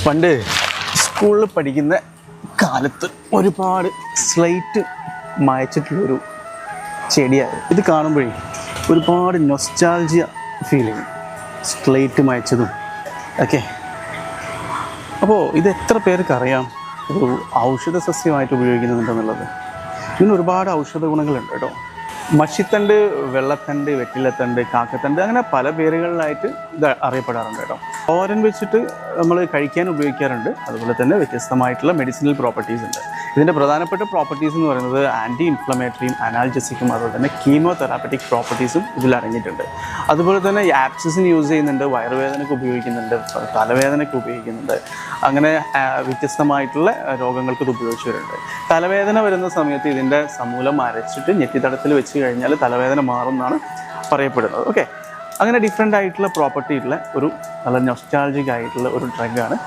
പണ്ട് സ്കൂളിൽ പഠിക്കുന്ന കാലത്ത് ഒരുപാട് സ്ലേറ്റ് മായച്ചിട്ടുള്ളൊരു ചെടിയായിരുന്നു. ഇത് കാണുമ്പോഴേ ഒരുപാട് നൊസ്റ്റാൾജിയ ഫീൽ ചെയ്യും, സ്ലേറ്റ് മായച്ചതും ഒക്കെ. അപ്പോൾ ഇത് എത്ര പേർക്ക് അറിയാം ഒരു ഔഷധ സസ്യമായിട്ട് ഉപയോഗിക്കുന്നുണ്ടെന്നുള്ളത്? ഇതിന് ഒരുപാട് ഔഷധ ഗുണങ്ങളുണ്ട് കേട്ടോ. മഷിത്തണ്ട്, വെള്ളത്തണ്ട്, വെറ്റിലത്തണ്ട്, കാക്കത്തണ്ട്, അങ്ങനെ പല പേരുകളിലായിട്ട് ഇത് അറിയപ്പെടാറുണ്ട് കേട്ടോ. തോരൻ വെച്ചിട്ട് നമ്മൾ കഴിക്കാൻ ഉപയോഗിക്കാറുണ്ട്. അതുപോലെ തന്നെ വ്യത്യസ്തമായിട്ടുള്ള മെഡിസിനൽ പ്രോപ്പർട്ടീസ് ഉണ്ട്. ഇതിൻ്റെ പ്രധാനപ്പെട്ട പ്രോപ്പർട്ടീസ് എന്ന് പറയുന്നത് ആൻറ്റി ഇൻഫ്ലമേറ്ററിയും അനാൽജസിക്കും അതുപോലെ തന്നെ കീമോതെറാപ്പറ്റിക് പ്രോപ്പർട്ടീസും ഇതിൽ അടങ്ങിയിട്ടുണ്ട്. അതുപോലെ തന്നെ ആപ്സിസിന് യൂസ് ചെയ്യുന്നുണ്ട്, വയറുവേദനയ്ക്ക് ഉപയോഗിക്കുന്നുണ്ട്, തലവേദനയ്ക്ക് ഉപയോഗിക്കുന്നുണ്ട്. അങ്ങനെ വ്യത്യസ്തമായിട്ടുള്ള രോഗങ്ങൾക്ക് ഇത് ഉപയോഗിച്ച് വരുന്നുണ്ട്. തലവേദന വരുന്ന സമയത്ത് ഇതിൻ്റെ സമൂലം അരച്ചിട്ട് നെറ്റിത്തടത്തിൽ വെച്ച് കഴിഞ്ഞാൽ തലവേദന മാറും എന്നാണ് പറയപ്പെടുന്നത്. ഓക്കെ, അങ്ങനെ ഡിഫറെൻ്റ് ആയിട്ടുള്ള പ്രോപ്പർട്ടി ഉള്ള ഒരു നല്ല നൊസ്റ്റാൾജിക് ആയിട്ടുള്ള ഒരു ഡ്രഗാണ്